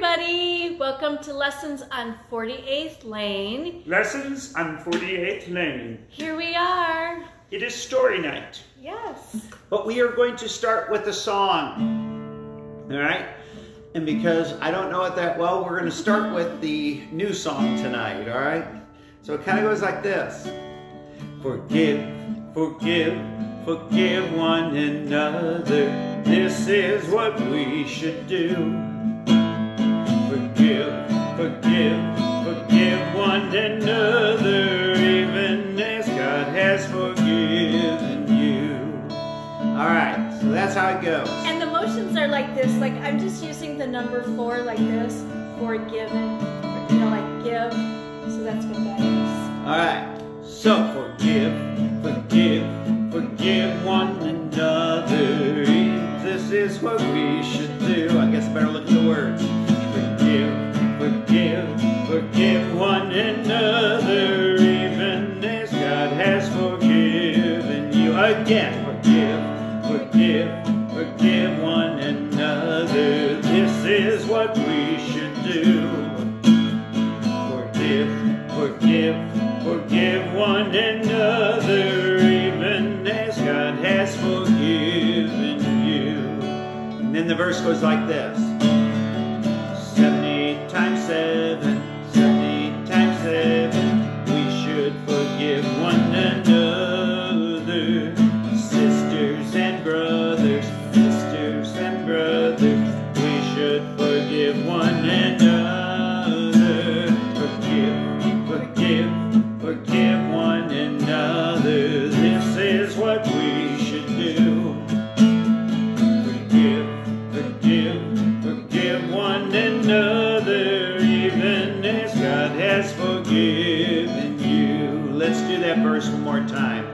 everybody. Welcome to Lessons on 48th Lane. Lessons on 48th Lane. Here we are. It is story night. Yes. But we are going to start with a song. All right? And because I don't know it that well, we're going to start with the new song tonight. All right? So it kind of goes like this. Forgive, forgive, forgive one another. This is what we should do. Forgive, forgive, forgive one another, even as God has forgiven you. All right, so that's how it goes. And the motions are like this. Like I'm just using the number 4 like this. Forgiven. You know, like give. So that's what that is. All right. So forgive, forgive, forgive one another. This is what we should do. I guess I better look at the words. Forgive, forgive, forgive one another, even as God has forgiven you. Again, forgive, forgive, forgive one another. This is what we should do. Forgive, forgive, forgive one another, even as God has forgiven you. And then the verse goes like this. 70 times 7, 70 times 7, we should forgive one another. Sisters and brothers, sisters and brothers, we should forgive one another. Forgive, forgive, forgive one another. This is what we should do. Forgive, forgive, forgive one another, even as God has forgiven you. Let's do that verse one more time.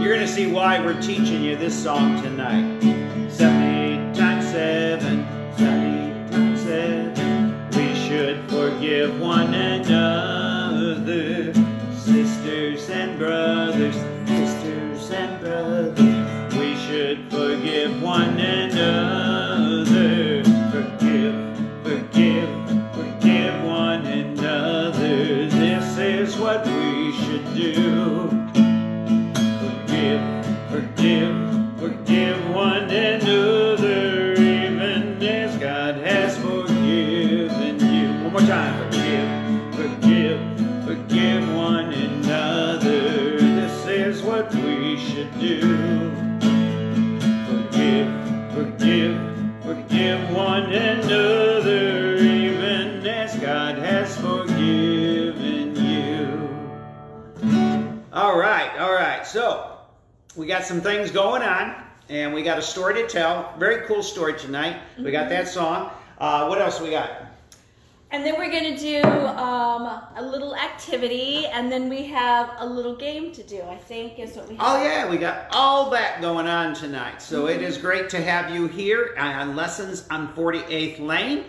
You're going to see why we're teaching you this song tonight. 70 times 7, 70 times 7, we should forgive one another. Sisters and brothers, sisters and brothers, we should forgive one another. Forgive, forgive, forgive one another. This is what we should do. Forgive, forgive, forgive one another, even as God has forgiven you. One more time. Forgive, forgive, forgive one another. This is what we should do. Forgive, forgive, forgive one another, even as God has forgiven you. All right. So we got some things going on, and we got a story to tell. Very cool story tonight. We got that song. What else we got? And then we're going to do a little activity, and then we have a little game to do, I think, is what we have. Oh, yeah, we got all that going on tonight. So it is great to have you here on Lessons on 48th Lane.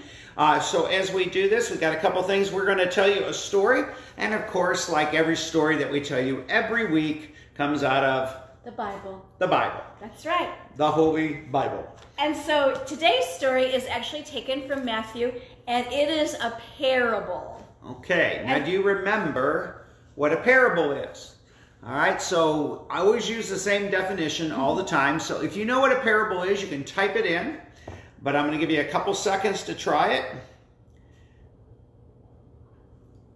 So as we do this, we've got a couple things. We're going to tell you a story. And, of course, like every story that we tell you every week comes out of the Bible. The Bible. That's right. The Holy Bible. And so today's story is actually taken from Matthew, and it is a parable. Okay. Now, do you remember what a parable is? All right. So I always use the same definition all the time. So if you know what a parable is, you can type it in. But I'm going to give you a couple seconds to try it.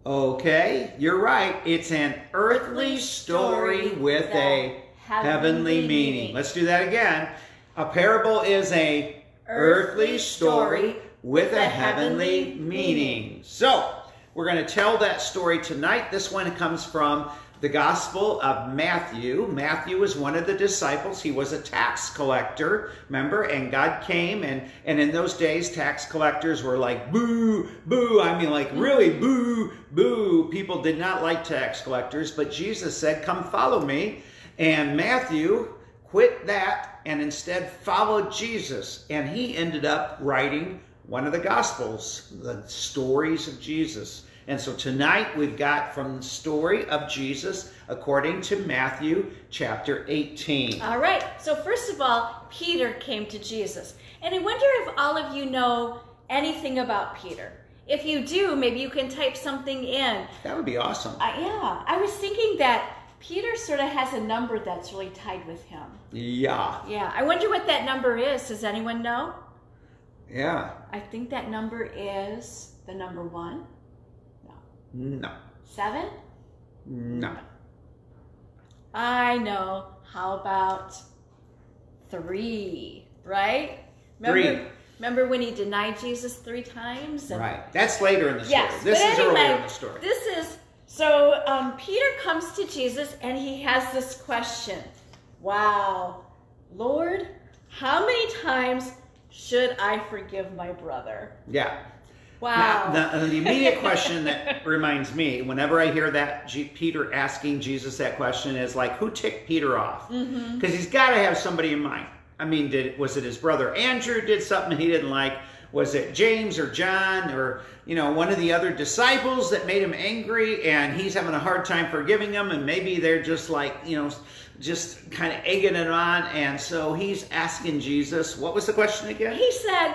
Okay. You're right. It's an earthly story with a heavenly meaning. Let's do that again. A parable is a earthly story with a heavenly meaning. So, we're going to tell that story tonight. This one comes from the Gospel of Matthew. Matthew was one of the disciples. He was a tax collector, remember? And God came, and in those days, tax collectors were like, boo, boo. I mean, like, really, boo, boo. People did not like tax collectors, but Jesus said, come follow me. And Matthew quit that and instead followed Jesus. And he ended up writing one of the Gospels, the stories of Jesus. And so tonight we've got from the story of Jesus according to Matthew chapter 18. All right. So first of all, Peter came to Jesus. And I wonder if all of you know anything about Peter. if you do, maybe you can type something in. That would be awesome. Yeah, I was thinking that Peter sort of has a number that's really tied with him. Yeah. Yeah, I wonder what that number is. Does anyone know? Yeah. I think that number is the number 1. No. No. 7? No. I know. How about 3? Right? Remember when he denied Jesus 3 times? Right. That's later in the story. Yes. This is anyway, earlier in the story. This is so. Peter comes to Jesus and he has this question. Wow, Lord, how many times should I forgive my brother? Yeah. Wow. Now, the immediate question that reminds me, whenever I hear that Peter asking Jesus that question, is like, who ticked Peter off? Because he's got to have somebody in mind. I mean, was it his brother Andrew did something he didn't like? Was it James or John or, one of the other disciples that made him angry and he's having a hard time forgiving them, and maybe they're just like, just kind of egging it on, and so he's asking Jesus, what was the question again? He said,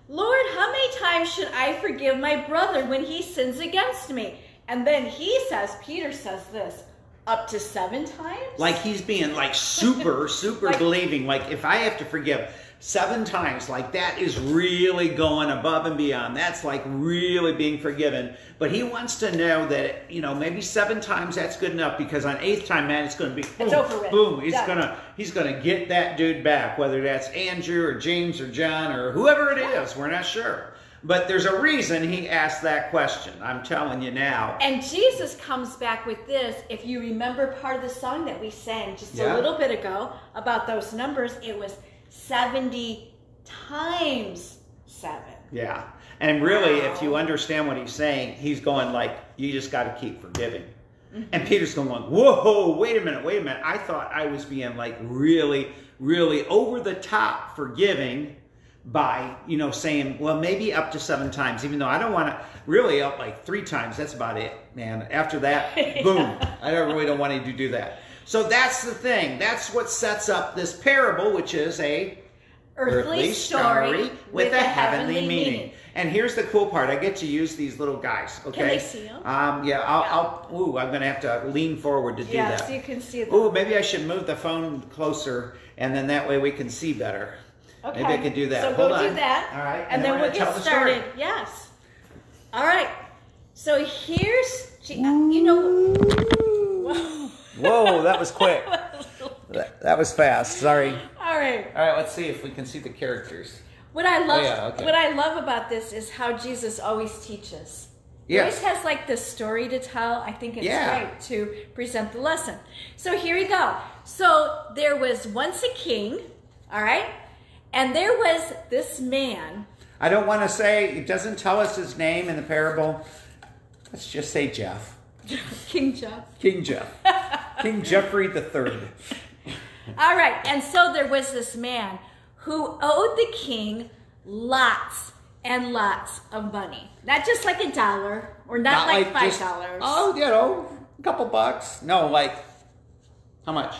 Lord, how many times should I forgive my brother when he sins against me? And then Peter says this, up to 7 times? Like he's being like super like, believing. Like if I have to forgive 7 times, like that is really going above and beyond. That's like really being forgiven. But he wants to know that, maybe 7 times that's good enough, because on 8th time, man, it's going to be boom, it's over with. Boom. He's gonna get that dude back, whether that's Andrew or James or John or whoever it is. We're not sure. But there's a reason he asked that question. I'm telling you now. And Jesus comes back with this. If you remember part of the song that we sang just a little bit ago about those numbers, it was 70 times 7. Yeah. And really, if you understand what he's saying, he's going like, you just got to keep forgiving. And Peter's going, whoa, wait a minute. I thought I was being like really, really over the top forgiving by, saying, well, maybe up to 7 times, even though I don't want to really up like 3 times. That's about it, man. After that, boom. I really don't want to do that. So that's the thing. That's what sets up this parable, which is a earthly story with a heavenly meaning. And here's the cool part. I get to use these little guys, okay? Can they see them? Yeah, I'm going to have to lean forward to do that. Yeah, so you can see them. Ooh, maybe I should move the phone closer, and then that way we can see better. Okay. Maybe I could do that. So Hold go on. do that. All right. And then we'll get started. Yes. All right. So here's, Whoa, that was quick. That was fast. Sorry. All right. All right, let's see if we can see the characters. What I love about this is how Jesus always teaches. He always has like this story to tell. I think it's great to present the lesson. So here we go. So there was once a king, all right? And there was this man. I don't want to say, it doesn't tell us his name in the parable. Let's just say Jeff. King Jeff. King Jeff. King Jeffrey III. All right. And so there was this man who owed the king lots and lots of money. Not just like $1 or not like $5. A couple bucks. No, like, how much?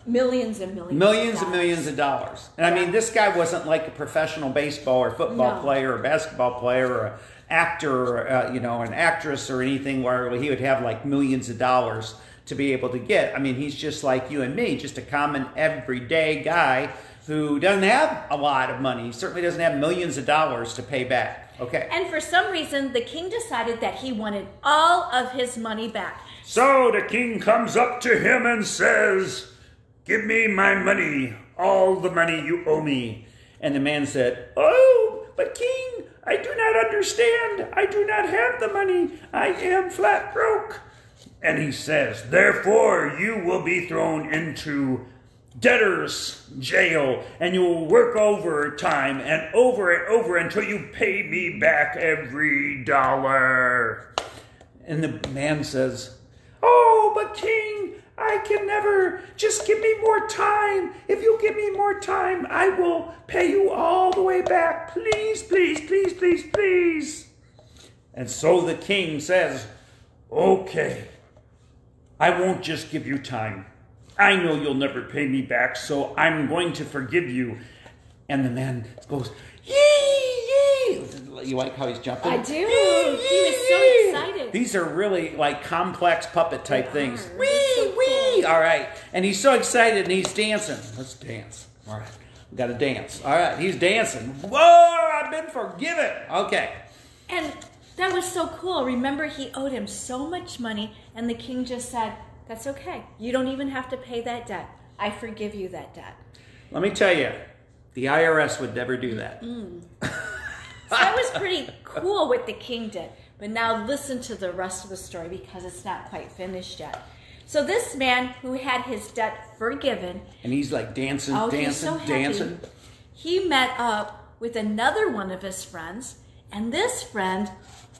Millions and millions. Millions and millions of dollars. And I mean, this guy wasn't like a professional baseball or football player or basketball player or an actor or, an actress or anything where he would have like millions of dollars to be able to get. I mean, he's just like you and me, just a common everyday guy who doesn't have a lot of money. He certainly doesn't have millions of dollars to pay back. Okay. And for some reason, the king decided that he wanted all of his money back. So the king comes up to him and says, "Give me my money, all the money you owe me." And the man said, "Oh, but king, I do not understand. I do not have the money. I am flat broke." And he says, "Therefore you will be thrown into debtor's jail, and you will work overtime and over until you pay me back every dollar." And the man says, "Oh, but king, I can never. Just give me more time. If you give me more time, I will pay you all the way back. Please, please, please, please, please." And so the king says, "Okay, I won't just give you time. I know you'll never pay me back, so I'm going to forgive you." And the man goes, "Yee, yee." You like how he's jumping? I do. He was so excited. These are really like complex puppet type things. Wee. All right. And he's so excited and he's dancing. Let's dance. All right. We got to dance. All right. He's dancing. Whoa, I've been forgiven. Okay. And that was so cool. Remember, he owed him so much money, and the king just said, that's okay. You don't even have to pay that debt. I forgive you that debt. Let me tell you, the IRS would never do that. So that was pretty cool what the king did. But now listen to the rest of the story because it's not quite finished yet. So this man who had his debt forgiven. And he's like dancing, dancing. He met up with another one of his friends. And this friend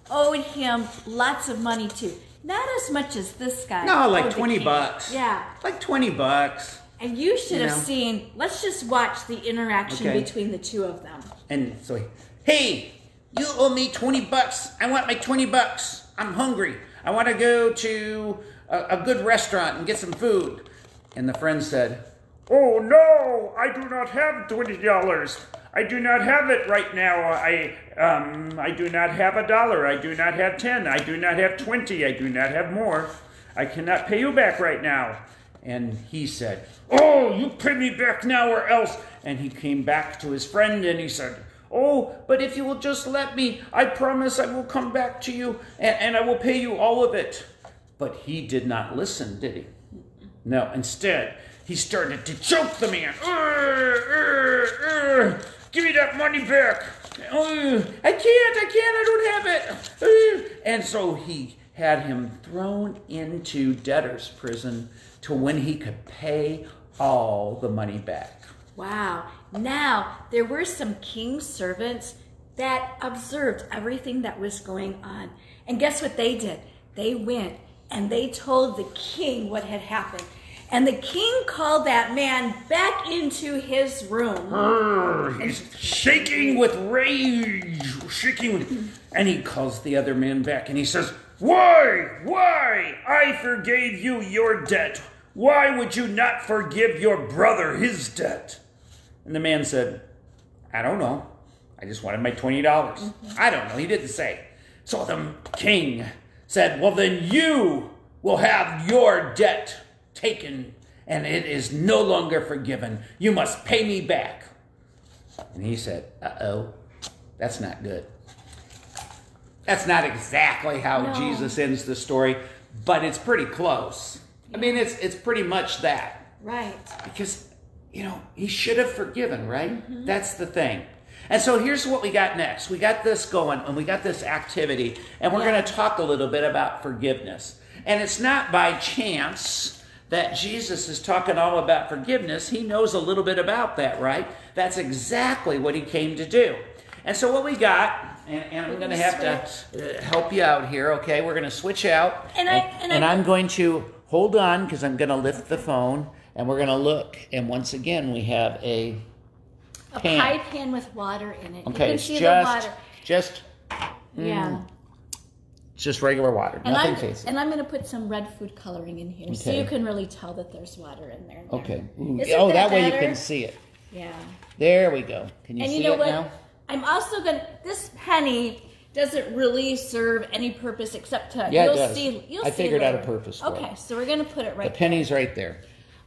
owed him lots of money too. Not as much as this guy. No, like $20. Yeah. Like $20. And you should have seen, let's just watch the interaction between the two of them. And so, hey, you owe me $20. I want my $20. I'm hungry. I want to go to a good restaurant and get some food. And the friend said, oh no, I do not have $20. I do not have it right now. I do not have $1. I do not have 10. I do not have 20. I do not have more. I cannot pay you back right now. And he said, oh, you pay me back now or else. And he came back to his friend and he said, oh, but if you will just let me, I promise I will come back to you and I will pay you all of it. But he did not listen, did he? No, instead, he started to choke the man. Give me that money back. I can't, I don't have it. And so he had him thrown into debtor's prison to when he could pay all the money back. Wow. Now, there were some king's servants that observed everything that was going on. And guess what they did? They went and they told the king what had happened. And the king called that man back into his room. He's shaking with rage. And he calls the other man back and he says, Why? I forgave you your debt. Why would you not forgive your brother his debt? And the man said, I don't know. I just wanted my $20. I don't know. He didn't say. So the king said, well, then you will have your debt taken, and it is no longer forgiven. You must pay me back. And he said, uh-oh, that's not good. That's not exactly how Jesus ends the story, but it's pretty close. I mean, it's pretty much that. Right. Because, he should have forgiven, right? That's the thing. And so here's what we got next. We got this going, and we got this activity, and we're going to talk a little bit about forgiveness. And it's not by chance that Jesus is talking all about forgiveness. He knows a little bit about that, right? That's exactly what he came to do. And so what we got, and I'm going to have to help you out here, okay? We're going to switch out. And I'm going to hold on because I'm going to lift the phone, and we're going to look. And once again, we have a pan. Pie pan with water in it. Okay, you can see the water. Just regular water, nothing fancy. And I'm going to put some red food coloring in here so you can really tell that there's water in there. Okay. That way you can see it. Yeah. There we go. Can you see it now? I'm also going to, this penny doesn't really serve any purpose except to, yeah, I figured out a purpose for it. Okay, so we're going to put it right there. The penny's right there.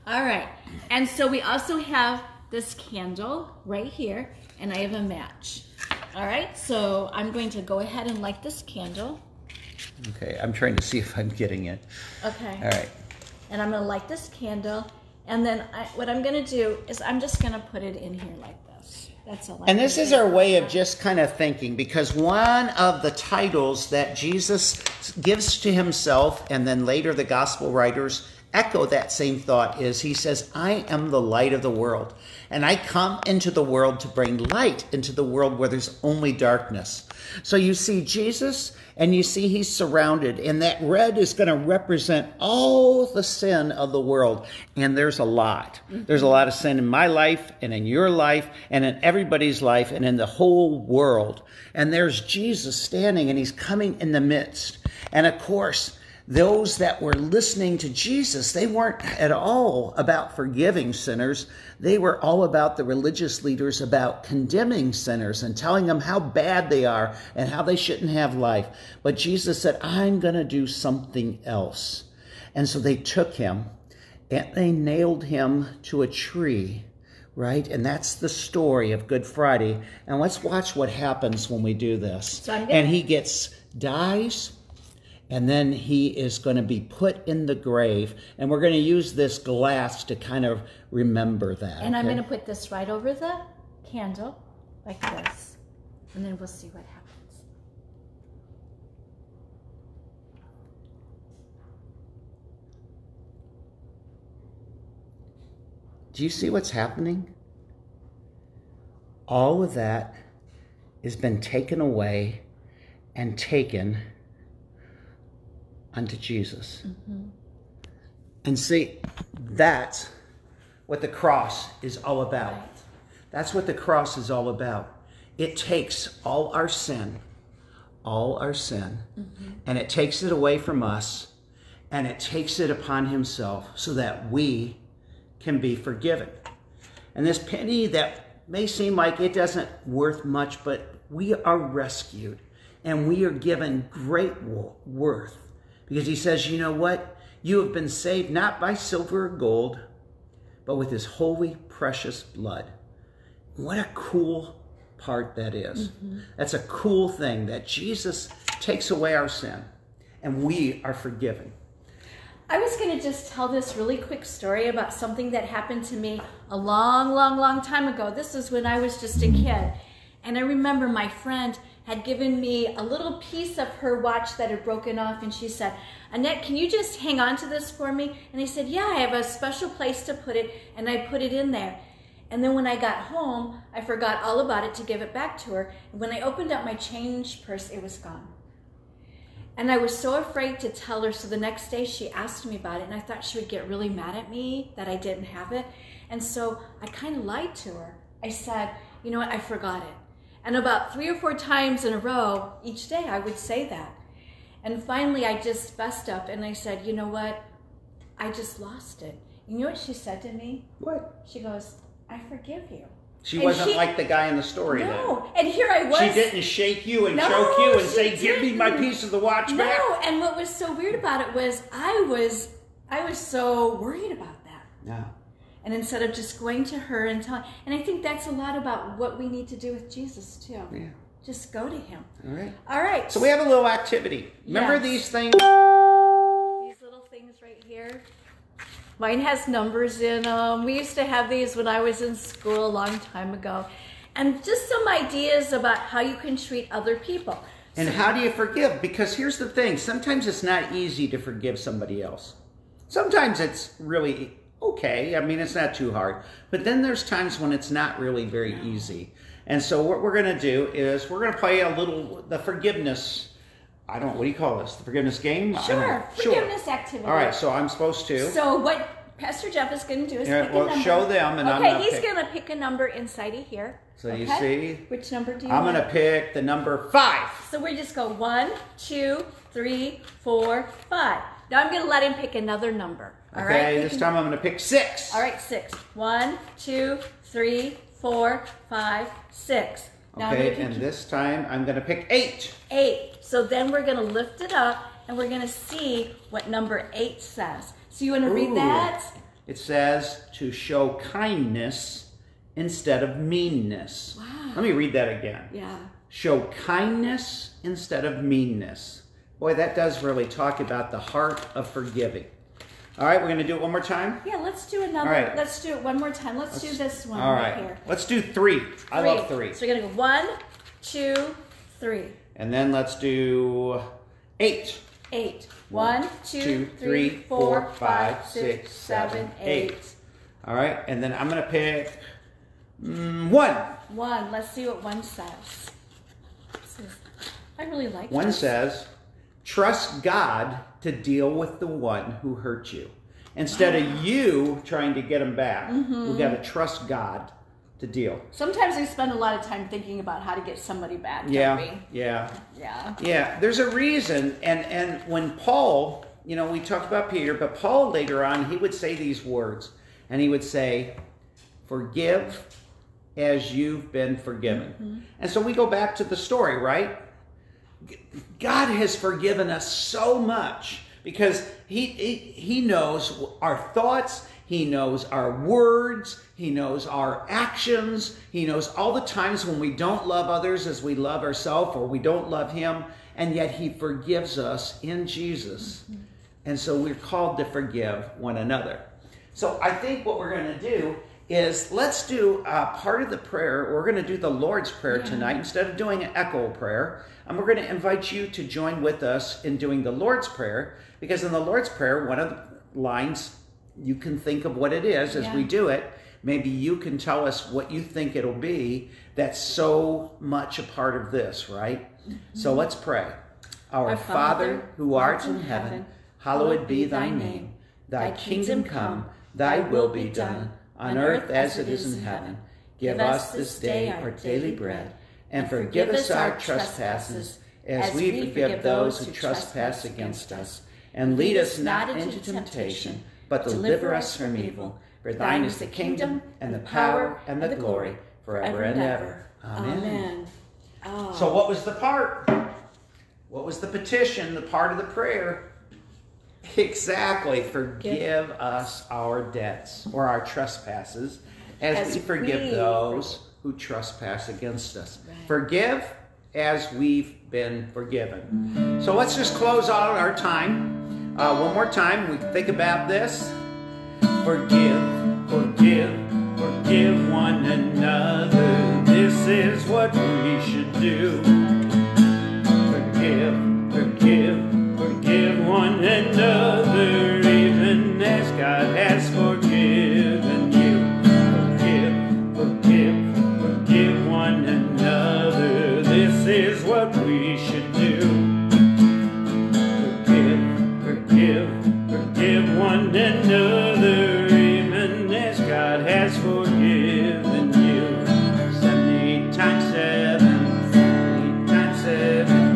All right. And so we also have this candle right here, and I have a match. All right, so I'm going to go ahead and light this candle. Okay, I'm trying to see if I'm getting it. Okay. All right. And I'm going to light this candle, and then what I'm going to do is I'm just going to put it in here like this. That's all. And this is our way of just kind of thinking, because one of the titles that Jesus gives to himself, and then later the gospel writers echo that same thought, is he says, I am the light of the world. And I come into the world to bring light into the world where there's only darkness. So you see Jesus, and you see he's surrounded, and that red is going to represent all the sin of the world. And there's a lot. There's a lot of sin in my life, and in your life, and in everybody's life, and in the whole world. And there's Jesus standing, and he's coming in the midst. And of course, those that were listening to Jesus, they weren't at all about forgiving sinners. They were all about the religious leaders, about condemning sinners and telling them how bad they are and how they shouldn't have life. But Jesus said, I'm going to do something else. And so they took him and they nailed him to a tree, right? And that's the story of Good Friday. And let's watch what happens when we do this. And he dies, and then he is going to be put in the grave. And we're going to use this glass to kind of remember that. And I'm going to put this right over the candle, like this. And then we'll see what happens. Do you see what's happening? All of that has been taken away and taken unto Jesus. Mm-hmm. And see, that's what the cross is all about. Right. That's what the cross is all about. It takes all our sin, mm-hmm. and it takes it away from us, and it takes it upon himself so that we can be forgiven. And this penny that may seem like it doesn't worth much, but we are rescued and we are given great worth, because he says, you know what? You have been saved not by silver or gold, but with his holy, precious blood. What a cool part that is. Mm-hmm. That's a cool thing, that Jesus takes away our sin and we are forgiven. I was going to just tell this really quick story about something that happened to me a long time ago. This was when I was just a kid. And I remember my friend had given me a little piece of her watch that had broken off. And she said, Annette, can you just hang on to this for me? And I said, yeah, I have a special place to put it. And I put it in there. And then when I got home, I forgot all about it to give it back to her. And when I opened up my change purse, it was gone. And I was so afraid to tell her, so the next day she asked me about it, and I thought she would get really mad at me that I didn't have it. And so I kind of lied to her. I said, you know what, I forgot it. And about 3 or 4 times in a row, each day I would say that. And finally I just fessed up and I said, you know what, I just lost it. You know what she said to me? What? She goes, I forgive you. She wasn't like the guy in the story. No, and here I was. She didn't shake you and choke you and say, give me my piece of the watch back. No, and what was so weird about it was I was so worried about that. Yeah. And instead of just going to her and telling, and I think that's a lot about what we need to do with Jesus too. Yeah. Just go to him. All right. All right. So we have a little activity. Remember these things? These little things right here. Mine has numbers in them. We used to have these when I was in school a long time ago. And just some ideas about how you can treat other people. And how do you forgive? Because here's the thing. Sometimes it's not easy to forgive somebody else. Sometimes it's really okay. I mean, it's not too hard. But then there's times when it's not really very easy. And so what we're going to do is we're going to play the forgiveness. I don't know, what do you call this? The forgiveness game? Sure, forgiveness activity. All right, so I'm supposed to. So what Pastor Jeff is going to do is pick a number. Show them, and I'm going to pick. Okay, he's going to pick a number inside of here. So you see? Which number do you want? want? I'm going to pick the number 5. So we just go 1, 2, 3, 4, 5. Now I'm going to let him pick another number. All right? Okay, this time I'm going to pick 6. All right, 6. 1, 2, 3, 4, 5, 6. Now okay, and this time I'm going to pick 8. 8. So then we're going to lift it up and we're going to see what number 8 says. So you want to read that? It says to show kindness instead of meanness. Wow. Let me read that again. Yeah. Show kindness instead of meanness. Boy, that does really talk about the heart of forgiving. All right, we're going to do it one more time? Yeah, let's do another. Right. Let's do it one more time. Let's do this one right here. Let's do 3. I love 3. So we're going to go 1, 2, 3. And then let's do 8. 8. 1, 2, 3, 4, 5, 6, 7, 8. All right, and then I'm going to pick 1. 1. Let's see what 1 says. I really like 1 says, trust God to deal with the one who hurt you. Instead of you trying to get them back, we got to trust God to deal. Sometimes we spend a lot of time thinking about how to get somebody back, don't we? Yeah. There's a reason, and when Paul we talked about Peter, but Paul later on, he would say these words, and he would say, forgive as you've been forgiven. Mm-hmm. And so we go back to the story, right? God has forgiven us so much because he knows our thoughts, he knows our words, he knows our actions, he knows all the times when we don't love others as we love ourselves or we don't love him, and yet he forgives us in Jesus. Mm-hmm. And so we're called to forgive one another. So I think what we're going to do is let's do part of the prayer. We're going to do the Lord's Prayer tonight instead of doing an echo prayer. And we're going to invite you to join with us in doing the Lord's Prayer, because in the Lord's Prayer, one of the lines, you can think of what it is as we do it. Maybe you can tell us what you think it'll be that's so much a part of this, right? Mm-hmm. So let's pray. Our Father, who art in heaven, hallowed be thy name. Thy kingdom come, thy will be done, on earth as it is in heaven. Give us this day our daily bread, and forgive us our trespasses, as we forgive those who trespass against us. And lead us not into temptation, but deliver us from evil. For thine is the kingdom, and the power, and the glory, forever and ever. Amen. Oh. So what was the part? What was the petition, the part of the prayer? Exactly. Forgive us our debts or our trespasses as we forgive those who trespass against us. Right. Forgive as we've been forgiven. So let's just close out our time. One more time. We think about this. Forgive, forgive, forgive one another. This is what we should do. Forgive, forgive, forgive one another, even as God has forgiven you. Forgive, forgive, forgive one another. This is what we should do. Forgive, forgive, forgive one another, even as God has forgiven you. 70 times 7, 70 times 7.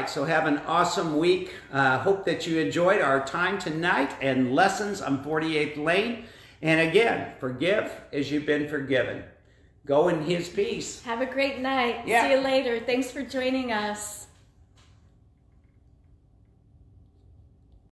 So have an awesome week. Hope that you enjoyed our time tonight and lessons on 48th Lane. And again, forgive as you've been forgiven. Go in his peace. Have a great night. See you later. Thanks for joining us.